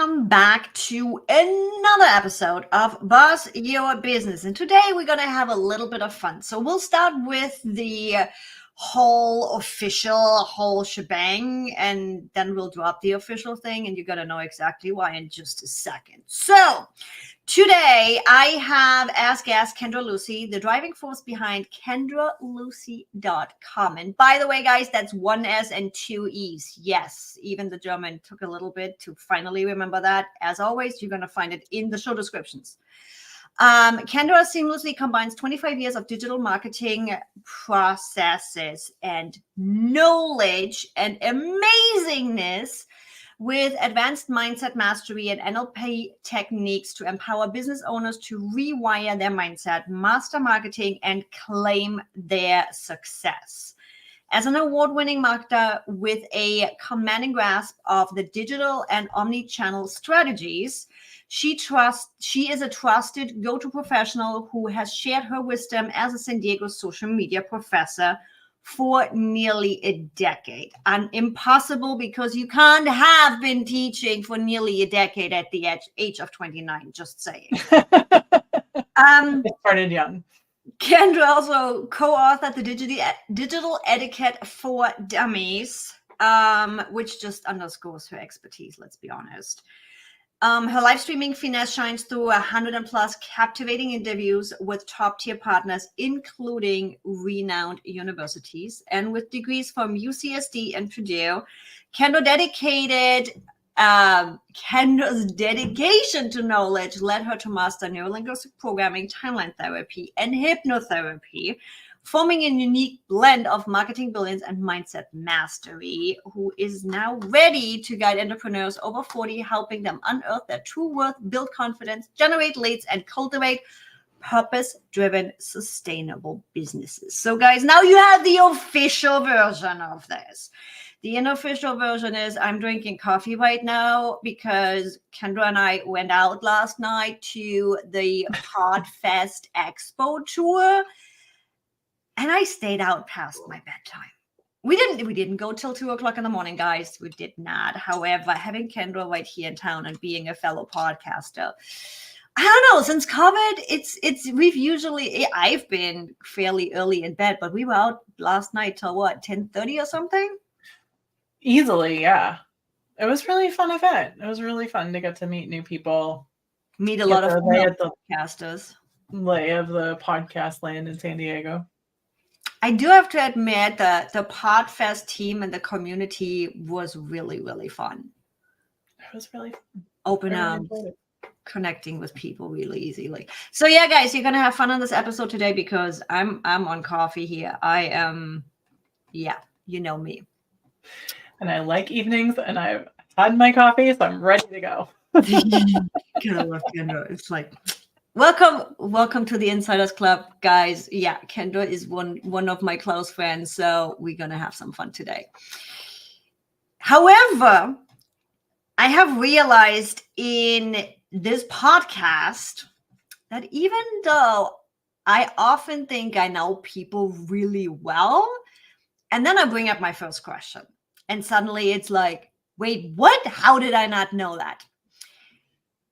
welcome back to another episode of Boss Your Business. And today we're going to have a little bit of fun. So we'll start with the whole shebang, and then we'll drop the official thing, and you're going to know exactly why in just a second. So today I have as guest Kendra Losee, the driving force behind KendraLosee.com. And by the way, guys, that's one S and two E's. Yes, even the German took a little bit to finally remember that. As always, you're going to find it in the show descriptions. Kendra seamlessly combines 25 years of digital marketing processes and knowledge and amazingness with advanced mindset mastery and NLP techniques to empower business owners to rewire their mindset, master marketing, and claim their success. As an award-winning marketer with a commanding grasp of the digital and omni-channel strategies, she is a trusted go-to professional who has shared her wisdom as a San Diego social media professor for nearly a decade. And impossible because you can't have been teaching for nearly a decade at the age of 29, just saying. Started young. Kendra also co-authored the Digital Etiquette for Dummies, which just underscores her expertise, let's be honest. Her live streaming finesse shines through 100 plus captivating interviews with top tier partners, including renowned universities. And with degrees from UCSD and Purdue, Kendra's dedication to knowledge led her to master neurolinguistic programming, timeline therapy, and hypnotherapy, forming a unique blend of marketing brilliance and mindset mastery, who is now ready to guide entrepreneurs over 40, helping them unearth their true worth, build confidence, generate leads, and cultivate purpose-driven, sustainable businesses. So, guys, now you have the official version of this. The unofficial version is I'm drinking coffee right now because Kendra and I went out last night to the Podfest Expo tour. And I stayed out past my bedtime. We didn't go till 2:00 in the morning, guys. We did not. However, having Kendra right here in town and being a fellow podcaster, I don't know, since COVID, I've been fairly early in bed, but we were out last night till 10:30 or something? Easily, yeah. It was really fun event. It was really fun to get to meet new people. Meet a lot of podcasters. Lay of the podcast land in San Diego. I do have to admit that the Podfest team and the community was really, really fun. It was really fun. Open arms, connecting with people really easily. So yeah, guys, you're gonna have fun on this episode today because I'm on coffee here. I am, you know me. And I like evenings, and I've had my coffee, so I'm ready to go. It's like, welcome to the Insiders Club, guys. Yeah, Kendra is one of my close friends, so we're gonna have some fun today. However, I have realized in this podcast that even though I often think I know people really well, and then I bring up my first question, and suddenly it's like, wait, what? How did I not know that?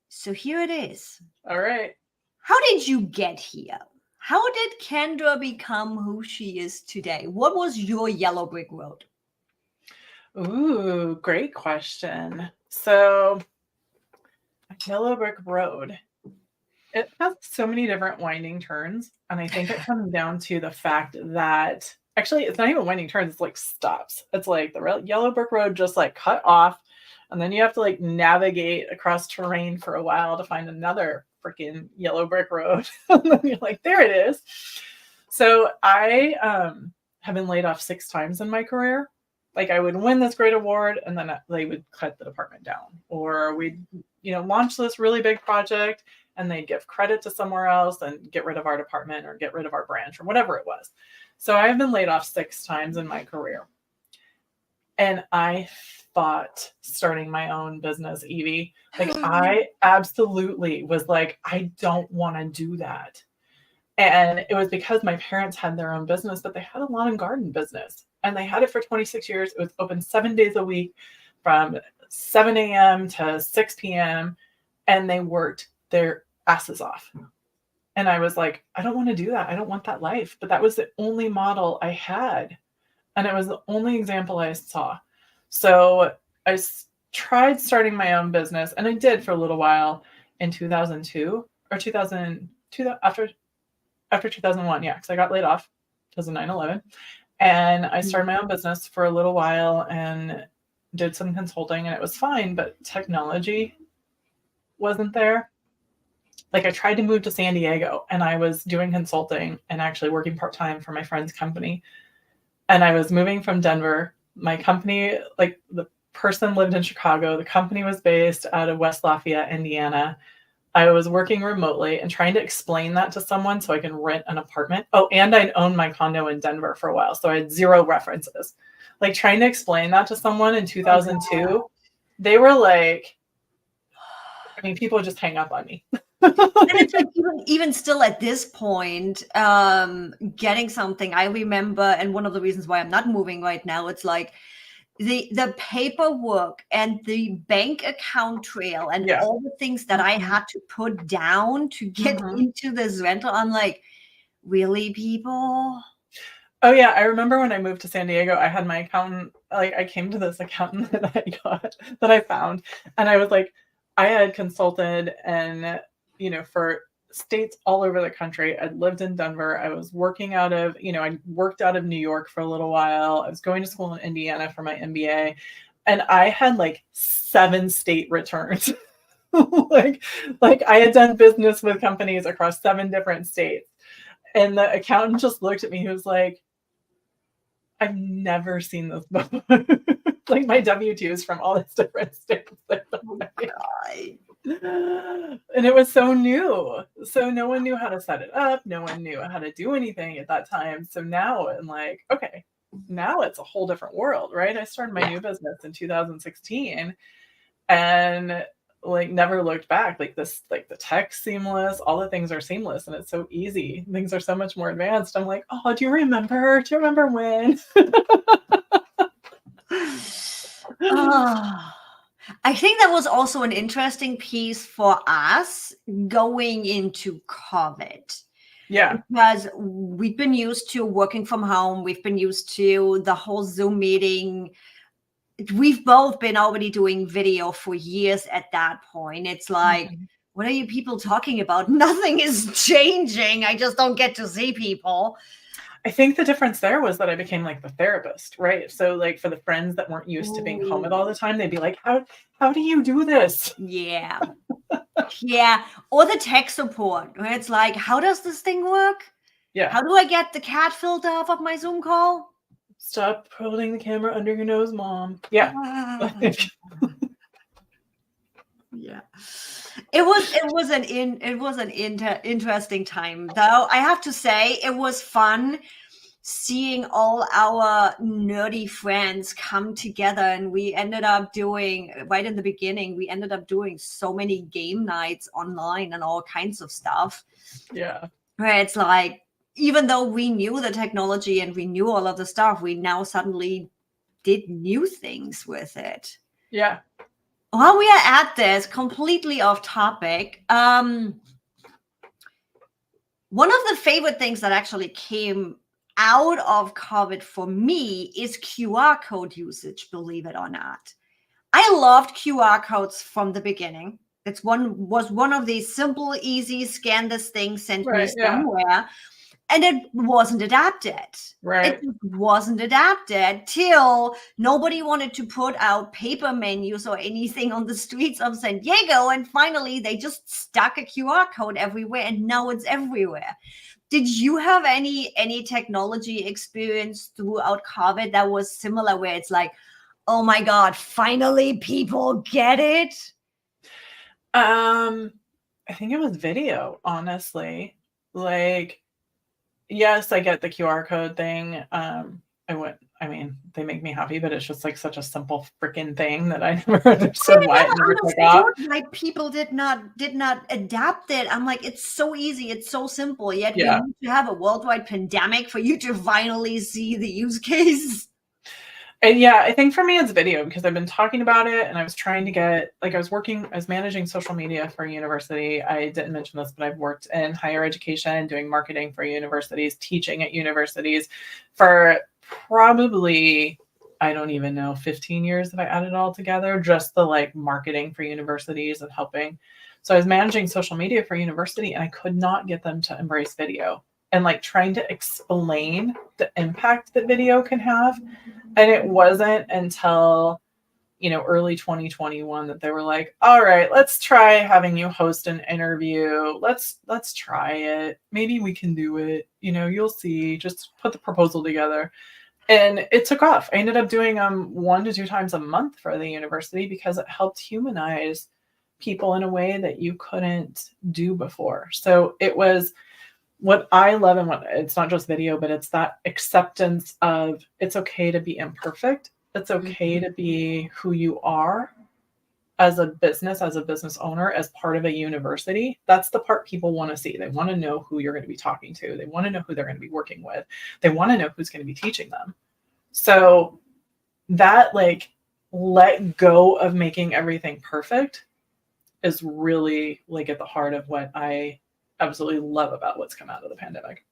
So here it is. All right. How did you get here? How did Kendra become who she is today? What was your yellow brick road? Ooh, great question. So, a yellow brick road. It has so many different winding turns. And I think it comes down to the fact that actually it's not even winding turns, it's like stops. It's like the yellow brick road just like cut off. And then you have to like navigate across terrain for a while to find another freaking yellow brick road. And then you're like, there it is. So I have been laid off 6 times in my career. Like I would win this great award and then they would cut the department down, or we'd, launch this really big project and they'd give credit to somewhere else and get rid of our department or get rid of our branch or whatever it was. So I've been laid off 6 times in my career. And I thought starting my own business, Evie, like I absolutely was like, I don't want to do that. And it was because my parents had their own business, but they had a lawn and garden business and they had it for 26 years. It was open 7 days a week from 7 a.m. to 6 p.m. and they worked their asses off. And I was like, I don't want to do that. I don't want that life. But that was the only model I had. And it was the only example I saw. So I tried starting my own business, and I did for a little while in 2002 or 2002 after 2001. Yeah, because I got laid off 2009-11. And I started my own business for a little while and did some consulting, and it was fine, but technology wasn't there. Like I tried to move to San Diego and I was doing consulting and actually working part-time for my friend's company. And I was moving from Denver. My company, like the person lived in Chicago. The company was based out of West Lafayette, Indiana. I was working remotely and trying to explain that to someone so I can rent an apartment. Oh, and I'd owned my condo in Denver for a while. So I had zero references. Like trying to explain that to someone in 2002, they were like, I mean, people would just hang up on me. And it's like even still at this point, getting something, I remember, and one of the reasons why I'm not moving right now, it's like the paperwork and the bank account trail and all the things that I had to put down to get into this rental. I'm like, really, people? Oh yeah, I remember when I moved to San Diego, I had my accountant, like I came to this accountant that I found, and I was like, I had consulted and, you know, for states all over the country. I'd lived in Denver. I was working out of, you know, I worked out of New York for a little while. I was going to school in Indiana for my MBA, and I had like 7 state returns. like I had done business with companies across 7 different states. And the accountant just looked at me. He was like, I've never seen this before. Like my W-2s from all these different states. Oh, God. And it was so new. So no one knew how to set it up. No one knew how to do anything at that time. So now I'm like, okay, now it's a whole different world, right? I started my new business in 2016 and like never looked back. Like this, like the tech's seamless, all the things are seamless and it's so easy. Things are so much more advanced. I'm like, oh, do you remember when? Oh, I think that was also an interesting piece for us going into COVID. Yeah. Because we've been used to working from home. We've been used to the whole Zoom meeting. We've both been already doing video for years at that point. It's like, what are you people talking about? Nothing is changing. I just don't get to see people. I think the difference there was that I became like the therapist, right? So like for the friends that weren't used to being home all the time, they'd be like, how do you do this? Yeah. Yeah. Or the tech support where it's like, how does this thing work? Yeah. How do I get the cat filter off of my Zoom call? Stop holding the camera under your nose, Mom. Yeah. Yeah. It was an interesting time, though. I have to say it was fun seeing all our nerdy friends come together, and we ended up doing right in the beginning, we ended up doing so many game nights online and all kinds of stuff. Yeah. Where it's like, even though we knew the technology and we knew all of the stuff, we now suddenly did new things with it. Yeah. While we are at this, completely off topic, one of the favorite things that actually came out of COVID for me is QR code usage, believe it or not. I loved QR codes from the beginning. Was one of these simple, easy, scan this thing, send me somewhere. And it wasn't adapted. Right. It wasn't adapted till nobody wanted to put out paper menus or anything on the streets of San Diego. And finally, they just stuck a QR code everywhere, and now it's everywhere. Did you have any technology experience throughout COVID that was similar, where it's like, oh my God, finally people get it? I think it was video, honestly. Like, yes, I get the QR code thing. I mean, they make me happy, but it's just like such a simple freaking thing that I never understood why it never took off. Like people did not adapt it. I'm like, it's so easy, it's so simple. Yet we need to have a worldwide pandemic for you to finally see the use case. And yeah, I think for me it's video because I've been talking about it and I was trying to get, like I was managing social media for a university. I didn't mention this, but I've worked in higher education, doing marketing for universities, teaching at universities for probably, I don't even know, 15 years if I add it all together, just the like marketing for universities and helping. So I was managing social media for university and I could not get them to embrace video and like trying to explain the impact that video can have. And it wasn't until, early 2021 that they were like, all right, let's try having you host an interview. Let's try it. Maybe we can do it. You'll see, just put the proposal together. And it took off. I ended up doing 1 to 2 times a month for the university because it helped humanize people in a way that you couldn't do before. So it was what I love, and what it's not just video, but it's that acceptance of it's okay to be imperfect. It's okay to be who you are as a business owner, as part of a university. That's the part people want to see. They want to know who you're going to be talking to. They want to know who they're going to be working with. They want to know who's going to be teaching them. So that like let go of making everything perfect is really like at the heart of what I absolutely love about what's come out of the pandemic.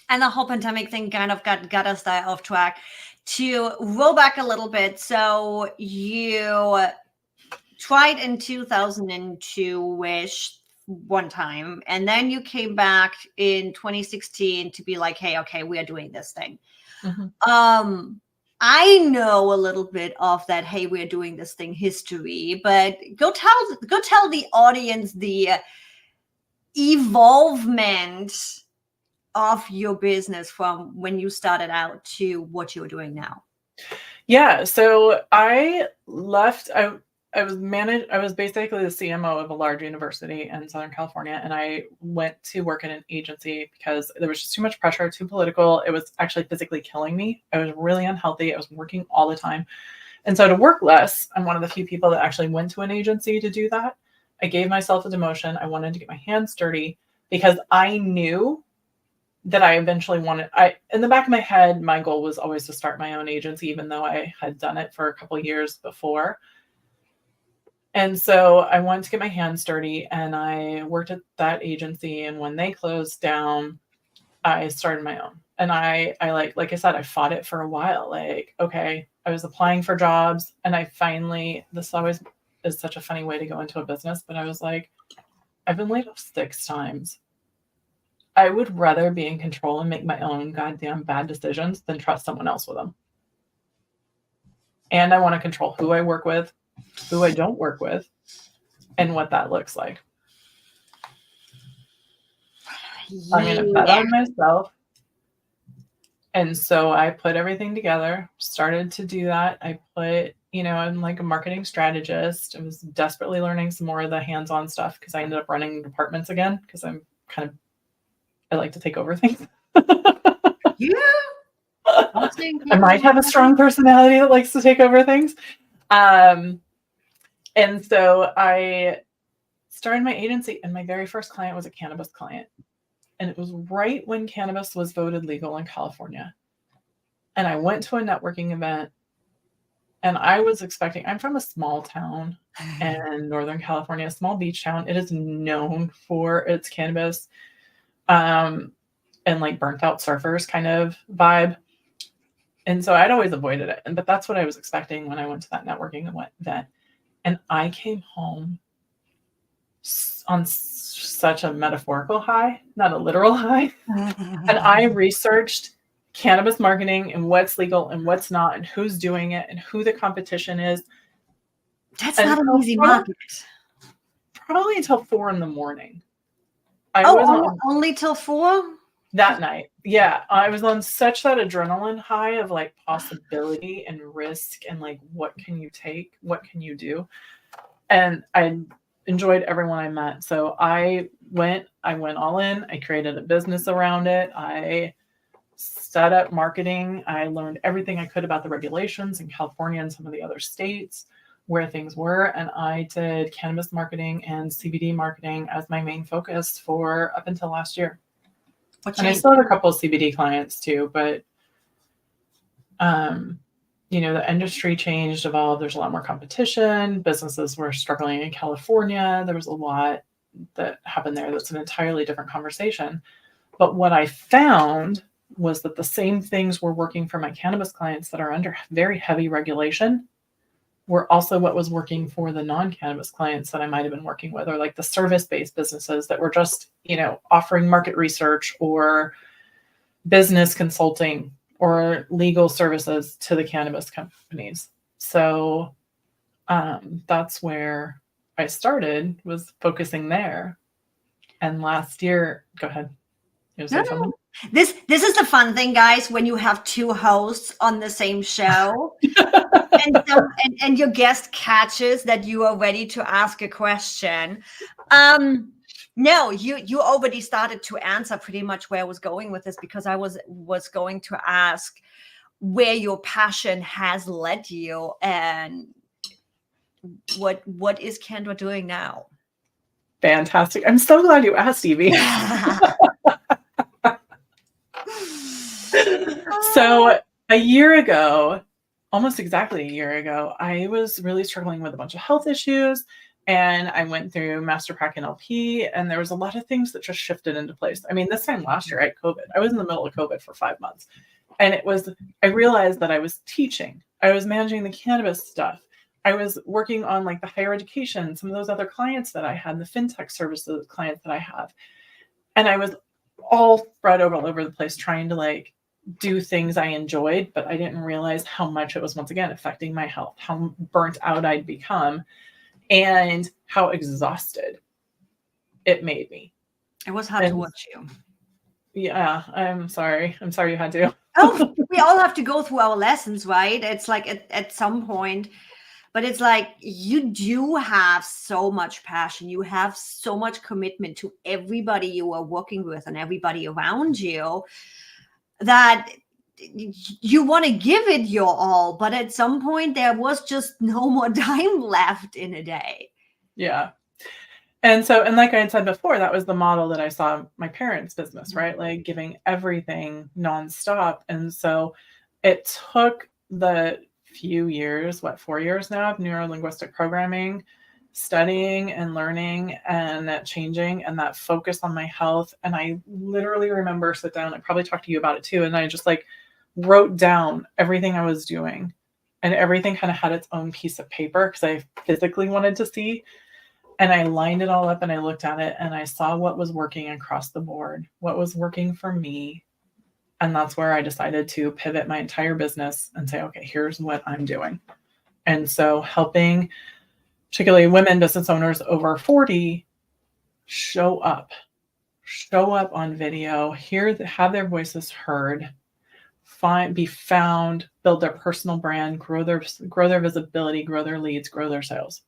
And the whole pandemic thing kind of got us that off track. To roll back a little bit, so you tried in 2002-ish one time, and then you came back in 2016 to be like, hey, okay, we are doing this thing. Mm-hmm. I know a little bit of that, hey, we're doing this thing history, but go tell the audience the evolvement of your business from when you started out to what you're doing now. Yeah, so I left. I was basically the CMO of a large university in Southern California, and I went to work in an agency because there was just too much pressure, too political. It was actually physically killing me. I was really unhealthy. I was working all the time. And so to work less, I'm one of the few people that actually went to an agency to do that. I gave myself a demotion. I wanted to get my hands dirty because I knew that I eventually in the back of my head, my goal was always to start my own agency, even though I had done it for a couple of years before. And so I wanted to get my hands dirty, and I worked at that agency. And when they closed down, I started my own. And I like I said, I fought it for a while. Like, okay, I was applying for jobs, and I finally, this always is such a funny way to go into a business, but I was like, I've been laid off 6 times. I would rather be in control and make my own goddamn bad decisions than trust someone else with them. And I want to control who I work with, who I don't work with, and what that looks like. Yeah. I'm going to bet on myself. And so I put everything together, started to do that. I put, I'm like a marketing strategist. I was desperately learning some more of the hands-on stuff because I ended up running departments again because I like to take over things. Yeah. I might have a strong personality that likes to take over things. And so I started my agency, and my very first client was a cannabis client. And it was right when cannabis was voted legal in California. And I went to a networking event, and I was expecting, I'm from a small town in Northern California, a small beach town. It is known for its cannabis. And like burnt out surfers kind of vibe. And so I'd always avoided it. But that's what I was expecting when I went to that networking event. And I came home on such a metaphorical high, not a literal high. And I researched cannabis marketing and what's legal and what's not and who's doing it and who the competition is. That's not an easy market. Probably until 4 a.m. Only till 4? That night. Yeah. I was on such that adrenaline high of like possibility and risk and like, what can you take? What can you do? And I enjoyed everyone I met. So I went all in. I created a business around it. I set up marketing. I learned everything I could about the regulations in California and some of the other states where things were. And I did cannabis marketing and CBD marketing as my main focus for up until last year. And I still have a couple of CBD clients too, but the industry changed, evolved. There's a lot more competition. Businesses were struggling in California. There was a lot that happened there. That's an entirely different conversation. But what I found was that the same things were working for my cannabis clients that are under very heavy regulation were also what was working for the non-cannabis clients that I might have been working with, or like the service-based businesses that were just, offering market research or business consulting or legal services to the cannabis companies. So that's where I started, was focusing there. And last year, go ahead. You say something? This is the fun thing, guys, when you have two hosts on the same show and your guest catches that you are ready to ask a question. No, you already started to answer pretty much where I was going with this, because I was going to ask where your passion has led you and what is Kendra doing now? Fantastic. I'm so glad you asked, Evie. So a year ago, almost exactly a year ago, I was really struggling with a bunch of health issues, and I went through Master Prac NLP, and there was a lot of things that just shifted into place. I mean, this time last year I had COVID. I was in the middle of COVID for 5 months, and I realized that I was teaching. I was managing the cannabis stuff. I was working on like the higher education, some of those other clients that I had, the fintech services clients that I have. And I was all spread all over the place trying to like do things I enjoyed, but I didn't realize how much it was once again affecting my health, how burnt out I'd become, and how exhausted it made me. It was hard to watch you. Yeah, I'm sorry. I'm sorry you had to. Oh, we all have to go through our lessons, right? It's like at some point, but it's like you do have so much passion. You have so much commitment to everybody you are working with and everybody around you that you want to give it your all. But at some point, there was just no more time left in a day. Yeah. And like I had said before, that was the model that I saw my parents' business, right? Like giving everything nonstop. And so it took the few years, 4 years now of neuro-linguistic programming, studying and learning and changing, and that focus on my health. And I literally remember sit down, I probably talked to you about it too. And I just like wrote down everything I was doing, and everything kind of had its own piece of paper because I physically wanted to see. And I lined it all up and I looked at it and I saw what was working across the board, what was working for me. And that's where I decided to pivot my entire business and say, okay, here's what I'm doing. And so helping particularly women business owners over 40 show up on video, have their voices heard, be found, build their personal brand, grow their visibility, grow their leads, grow their sales.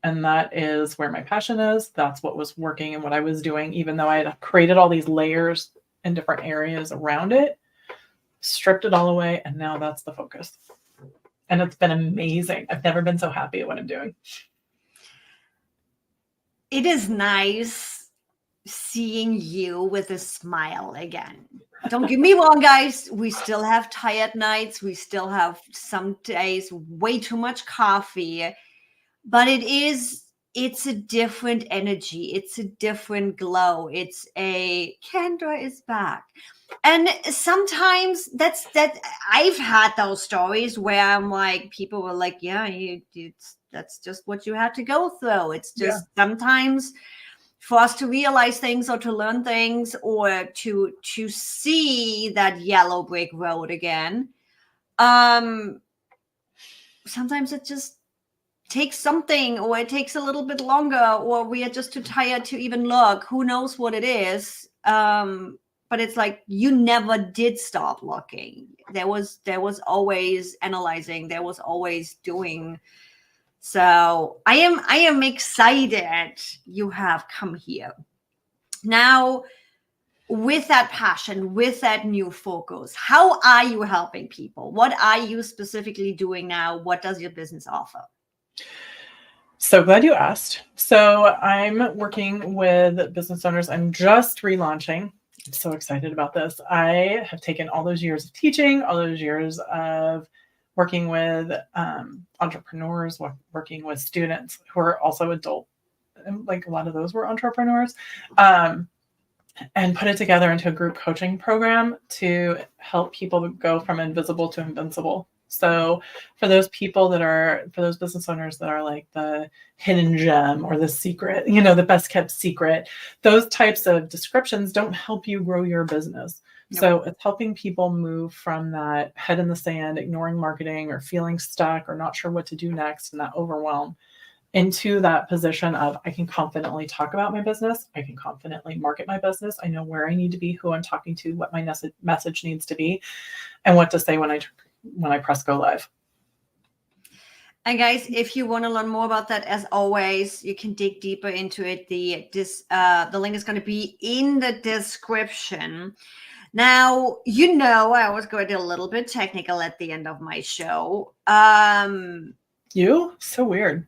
And that is where my passion is. That's what was working and what I was doing, even though I had created all these layers in different areas around it, stripped it all away. And now that's the focus. And it's been amazing. I've never been so happy at what I'm doing. It is nice seeing you with a smile again. Don't get me wrong, guys. We still have tired nights. We still have some days way too much coffee. But it's a different energy. It's a different glow. It's Kendra is back. And sometimes that I've had those stories where I'm like, people were like, yeah, that's just what you had to go through. It's just sometimes for us to realize things or to learn things or to see that yellow brick road again. Sometimes it just takes something, or it takes a little bit longer, or we are just too tired to even look. Who knows what it is? But it's like you never did stop looking. There was always analyzing. There was always doing. So I am excited you have come here. Now, with that passion, with that new focus, how are you helping people? What are you specifically doing now? What does your business offer? So glad you asked. So I'm working with business owners. I'm just relaunching so excited about this. I have taken all those years of teaching, all those years of working with entrepreneurs, working with students who are also adult. Like a lot of those were entrepreneurs, and put it together into a group coaching program to help people go from invisible to invincible. So for those business owners that are like the hidden gem or the secret, the best kept secret, those types of descriptions don't help you grow your business. Nope. So it's helping people move from that head in the sand, ignoring marketing or feeling stuck or not sure what to do next and that overwhelm, into that position of I can confidently talk about my business. I can confidently market my business. I know where I need to be, who I'm talking to, what my message needs to be, and what to say when I press go live. And guys, if you want to learn more about that, as always, you can dig deeper into it. The link is going to be in the description. Now, I always go a little bit technical at the end of my show. You? So weird.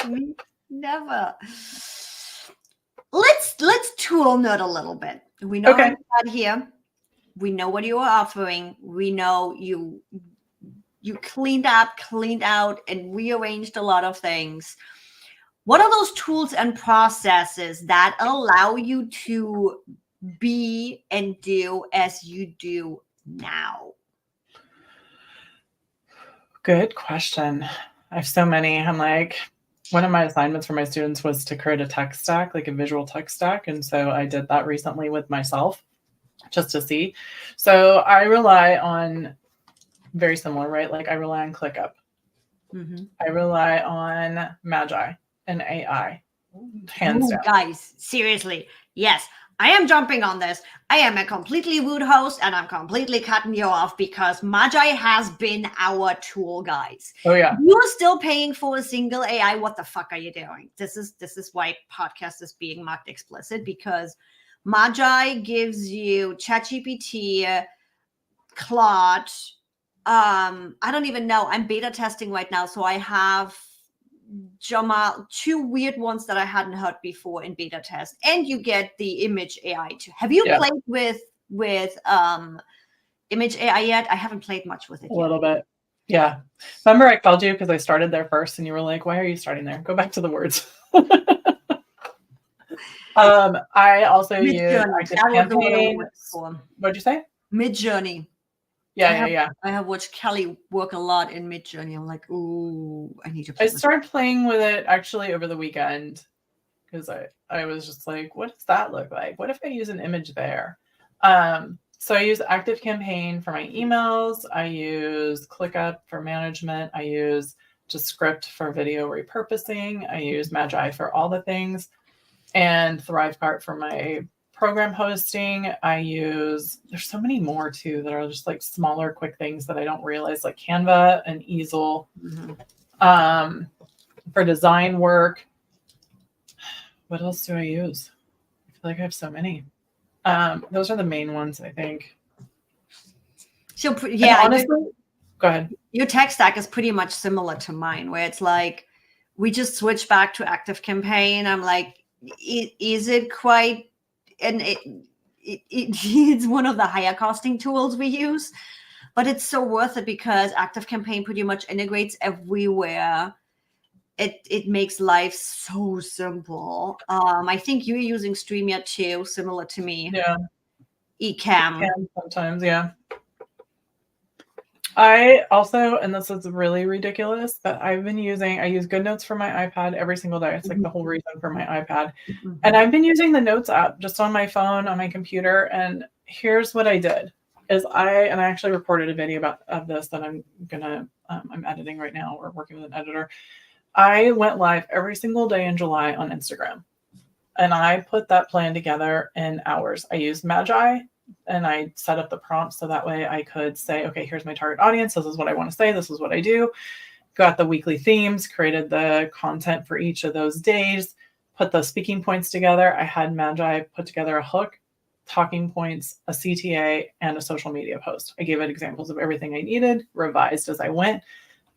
Me? Never. Let's tool nerd a little bit. We know how you got here. We know what you are offering. We know you cleaned out, and rearranged a lot of things. What are those tools and processes that allow you to be and do as you do now? Good question. I have so many. I'm like, one of my assignments for my students was to create a tech stack, like a visual tech stack. And so I did that recently with myself just to see. So I rely on very similar, right? Like I rely on ClickUp. Mm-hmm. I rely on Magi and AI. Hands down. Guys, seriously. Yes. I am jumping on this. I am a completely rude host and I'm completely cutting you off because Magi has been our tool, guys. Oh yeah. You're still paying for a single AI. What the fuck are you doing? This is why podcast is being marked explicit, because Magi gives you ChatGPT, Claude. I don't even know. I'm beta testing right now. So I have two weird ones that I hadn't heard before in beta test, and you get the image AI too. Have you played with image AI yet? I haven't played much with it yet. A little bit. Yeah. Remember I called you because I started there first and you were like, why are you starting there? Go back to the words. I also use Active Campaign. What'd you say? Midjourney. Yeah. I have watched Kelly work a lot in Midjourney. I'm like, ooh, I need to play. I started playing with it actually over the weekend because I was just like, what does that look like? What if I use an image there? So I use Active Campaign for my emails. I use ClickUp for management. I use Descript for video repurposing. I use Magi for all the things, and ThriveCart for my program hosting. There's so many more too that are just like smaller, quick things that I don't realize, like Canva and Easel. Mm-hmm. For design work. What else do I use? I feel like I have so many. Those are the main ones, I think. So yeah, and honestly, go ahead. Your tech stack is pretty much similar to mine, where it's like we just switch back to Active Campaign. I'm like, is it quite? And it's one of the higher costing tools we use, but it's so worth it because Active Campaign pretty much integrates everywhere. It makes life so simple. I think you're using StreamYard too, similar to me. Yeah. Ecamm. Sometimes, yeah. I also, and this is really ridiculous, but I use GoodNotes for my iPad every single day. It's like the whole reason for my iPad. Mm-hmm. And I've been using the Notes app just on my phone, on my computer. And here's what I did is I actually recorded a video of this that I'm editing right now, or working with an editor. I went live every single day in July on Instagram, and I put that plan together in hours. I used Magi, and I set up the prompts so that way I could say, okay, here's my target audience. This is what I want to say. This is what I do. Got the weekly themes, created the content for each of those days, put the speaking points together. I had Magi put together a hook, talking points, a CTA, and a social media post. I gave it examples of everything I needed, revised as I went,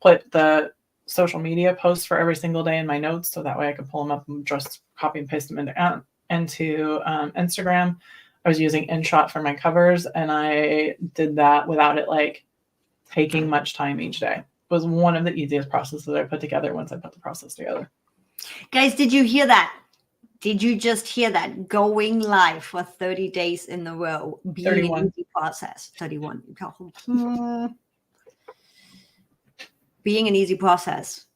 put the social media posts for every single day in my notes so that way I could pull them up and just copy and paste them into into Instagram. I was using InShot for my covers, and I did that without it like taking much time each day. It was one of the easiest processes I put together once I put the process together. Guys, did you hear that? Did you just hear that? Going live for 30 days in a row, being 31. an easy process. 31. Being an easy process.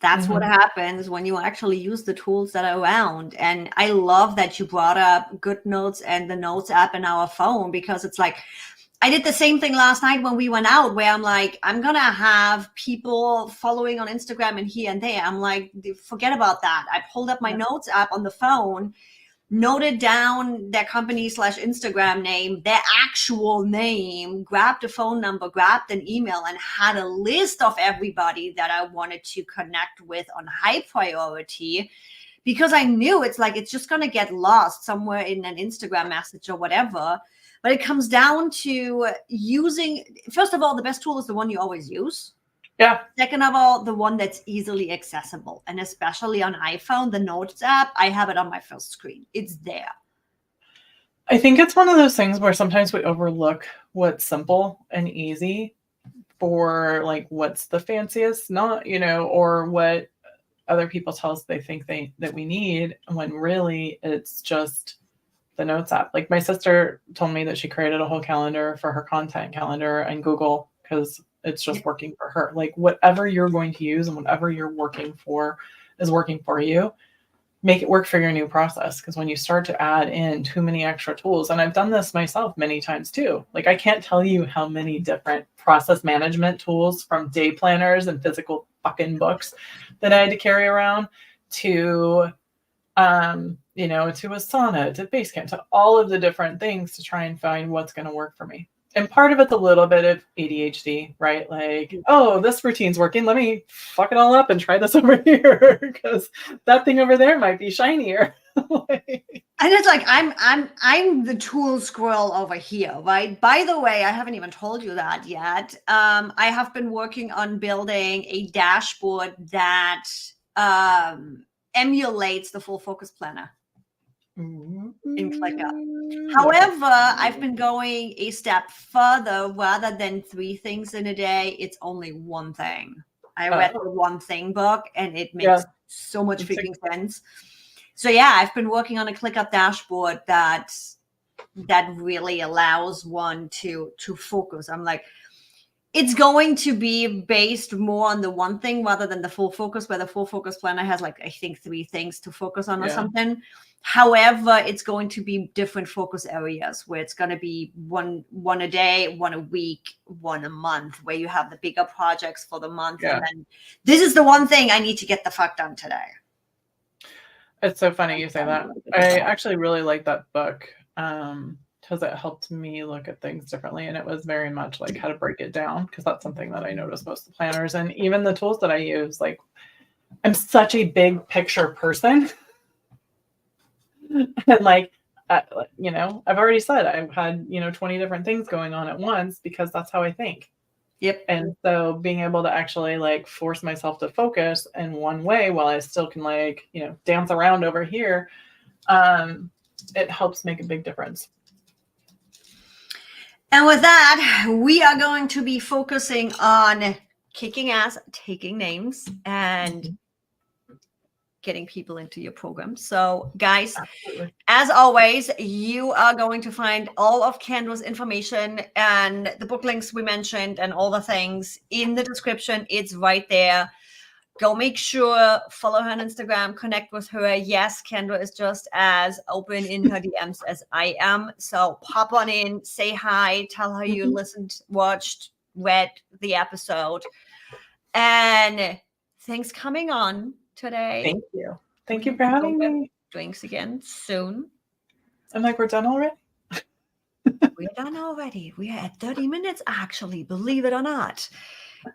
That's what happens when you actually use the tools that are around. And I love that you brought up GoodNotes and the Notes app in our phone, because it's like, I did the same thing last night when we went out, where I'm like, I'm going to have people following on Instagram and here and there. I'm like, forget about that. I pulled up my Notes app on the phone, noted down their company / Instagram name, their actual name, grabbed a phone number, grabbed an email, and had a list of everybody that I wanted to connect with on high priority, because I knew it's like, it's just going to get lost somewhere in an Instagram message or whatever. But it comes down to using, first of all, the best tool is the one you always use. Yeah. Second of all, the one that's easily accessible. And especially on iPhone, the Notes app, I have it on my first screen. It's there. I think it's one of those things where sometimes we overlook what's simple and easy for like what's the fanciest, not, or what other people tell us they think that we need, when really it's just the Notes app. Like my sister told me that she created a whole calendar for her content calendar and Google, because it's just working for her. Like whatever you're going to use and whatever you're working for is working for you. Make it work for your new process. Because when you start to add in too many extra tools, and I've done this myself many times too, like I can't tell you how many different process management tools, from day planners and physical fucking books that I had to carry around, to to Asana, to Basecamp, to all of the different things to try and find what's going to work for me. And part of it's a little bit of ADHD, right? Like, oh, this routine's working. Let me fuck it all up and try this over here, because that thing over there might be shinier. And it's like, I'm the tool squirrel over here, right? By the way, I haven't even told you that yet. I have been working on building a dashboard that emulates the full focus planner in ClickUp. However, I've been going a step further. Rather than 3 things in a day, it's only one thing. I read the One Thing book, and it makes so much freaking sense. So yeah, I've been working on a ClickUp dashboard that really allows one to focus. I'm like, it's going to be based more on the one thing rather than the full focus, where the full focus planner has like, I think 3 things to focus on or something. However, it's going to be different focus areas, where it's going to be one a day, one a week, one a month, where you have the bigger projects for the month. And then this is the one thing I need to get the fuck done today. It's so funny you say that. I actually really like that book, because it helped me look at things differently. And it was very much like how to break it down, because that's something that I notice most of the planners, and even the tools that I use. Like, I'm such a big picture person. And like, I've already said I've had, 20 different things going on at once, because that's how I think. Yep. And so being able to actually like force myself to focus in one way while I still can like, dance around over here, it helps make a big difference. And with that, we are going to be focusing on kicking ass, taking names, and getting people into your program. So guys, as always, you are going to find all of Kendra's information and the book links we mentioned and all the things in the description. It's right there. Go make sure, follow her on Instagram, connect with her. Yes, Kendra is just as open in her DMs as I am. So pop on in, say hi, tell her you listened, watched, read the episode. And thanks coming on today. Thank you. Thank you for having me. Drinks again soon. I'm like, we're done already? We're done already. We are at 30 minutes, actually, believe it or not.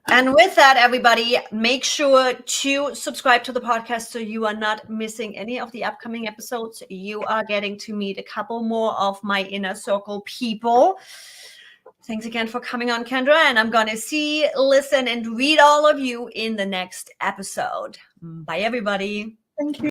And with that, everybody, make sure to subscribe to the podcast so you are not missing any of the upcoming episodes. You are getting to meet a couple more of my inner circle people. Thanks again for coming on, Kendra. And I'm going to see, listen, and read all of you in the next episode. Bye, everybody. Thank you.